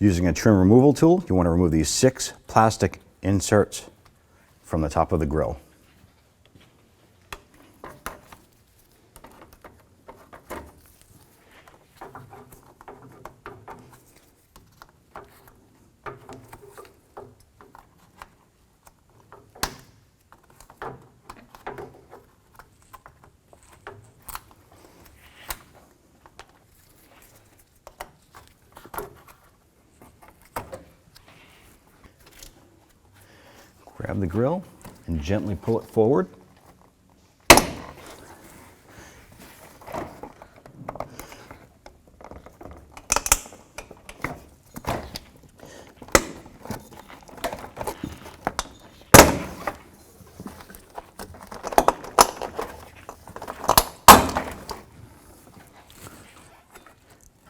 Using a trim removal tool, you want to remove these 6 plastic inserts from the top of the grill. Grab the grill and gently pull it forward.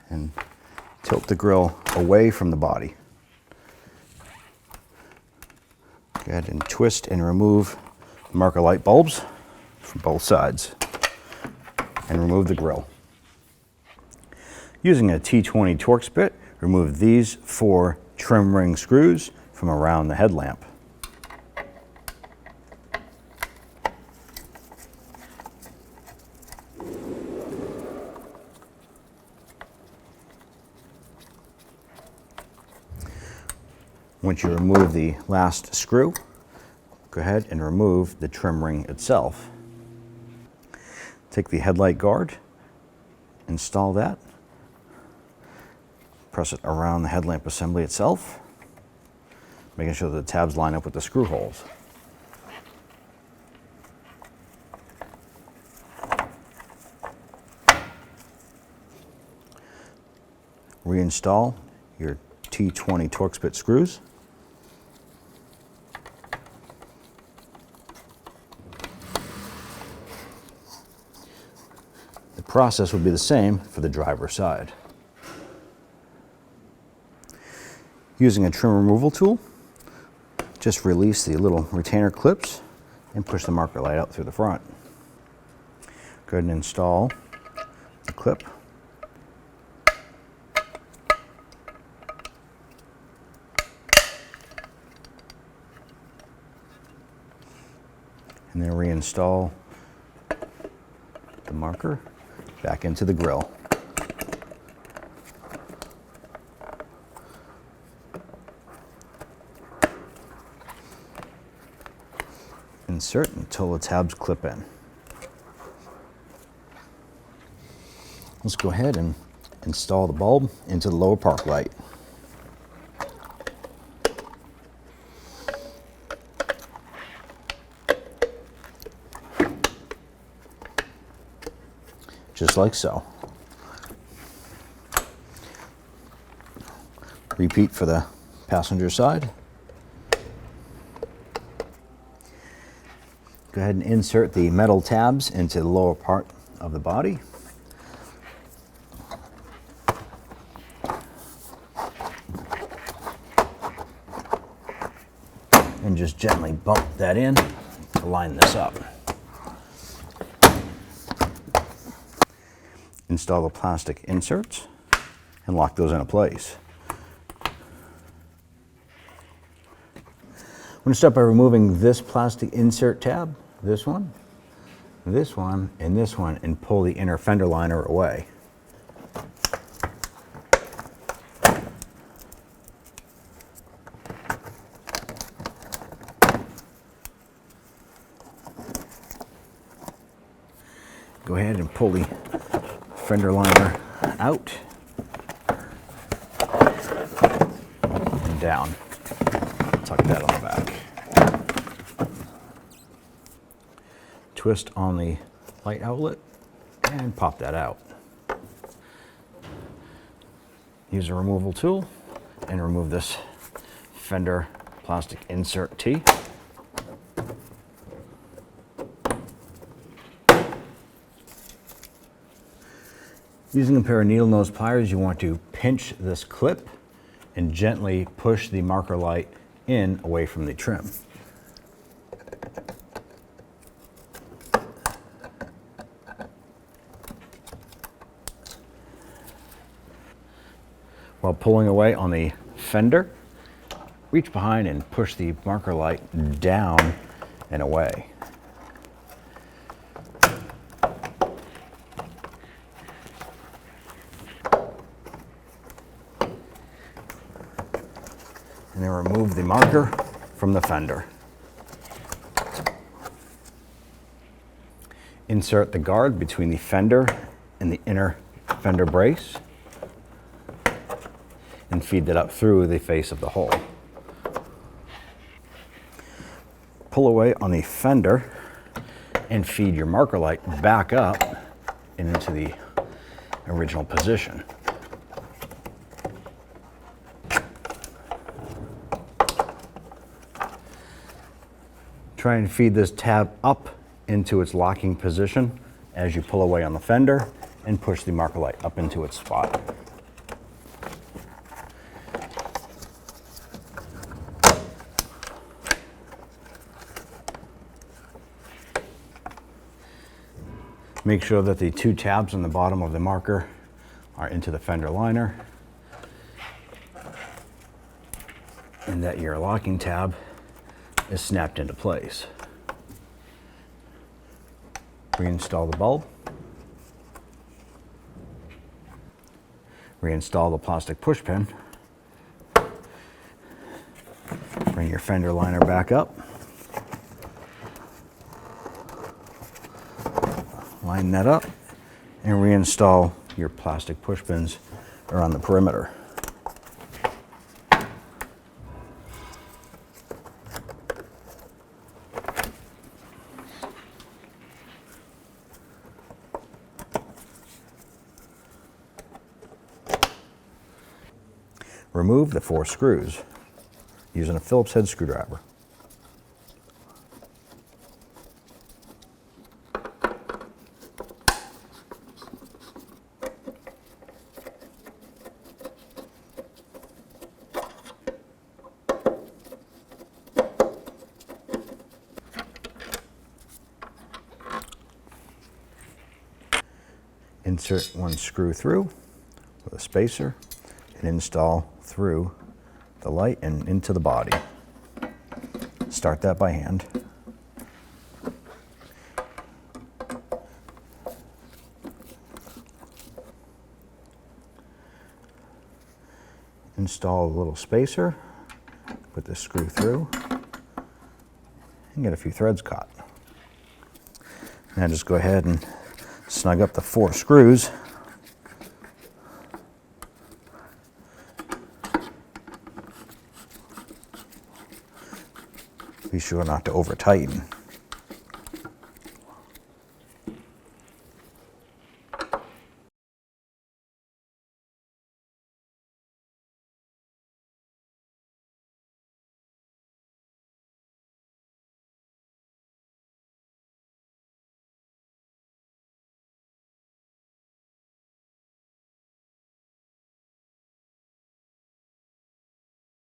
And tilt the grill away from the body. Go ahead and twist and remove the marker light bulbs from both sides and remove the grill. Using a T20 Torx bit, remove these 4 trim ring screws from around the headlamp. Once you remove the last screw, go ahead and remove the trim ring itself. Take the headlight guard, install that, press it around the headlamp assembly itself, making sure that the tabs line up with the screw holes. Reinstall your T20 Torx bit screws. The process would be the same for the driver's side. Using a trim removal tool, just release the little retainer clips and push the marker light out through the front. Go ahead and install the clip. And then reinstall the marker back into the grill. Insert until the tabs clip in. Let's go ahead and install the bulb into the lower park light. Just like so. Repeat for the passenger side. Go ahead and insert the metal tabs into the lower part of the body. And just gently bump that in to line this up. Install the plastic inserts and lock those into place. I'm going to start by removing this plastic insert tab, this one, and this one, and pull the inner fender liner away. Go ahead and pull the fender liner out and down. Tuck that on the back. Twist on the light outlet and pop that out. Use a removal tool and remove this Fender plastic insert tee. Using a pair of needle nose pliers, you want to pinch this clip and gently push the marker light in away from the trim. While pulling away on the fender, reach behind and push the marker light down and away. And then remove the marker from the fender. Insert the guard between the fender and the inner fender brace and feed that up through the face of the hole. Pull away on the fender and feed your marker light back up and into the original position. Try and feed this tab up into its locking position as you pull away on the fender and push the marker light up into its spot. Make sure that the two tabs on the bottom of the marker are into the fender liner and that your locking tab is snapped into place. Reinstall the bulb. Reinstall the plastic push pin. Bring your fender liner back up. Line that up and reinstall your plastic push pins around the perimeter. Remove the 4 screws using a Phillips head screwdriver. Insert 1 screw through with a spacer and install through the light and into the body. Start that by hand. Install a little spacer, put the screw through, and get a few threads caught. Now just go ahead and snug up the 4 screws. Be sure not to over tighten.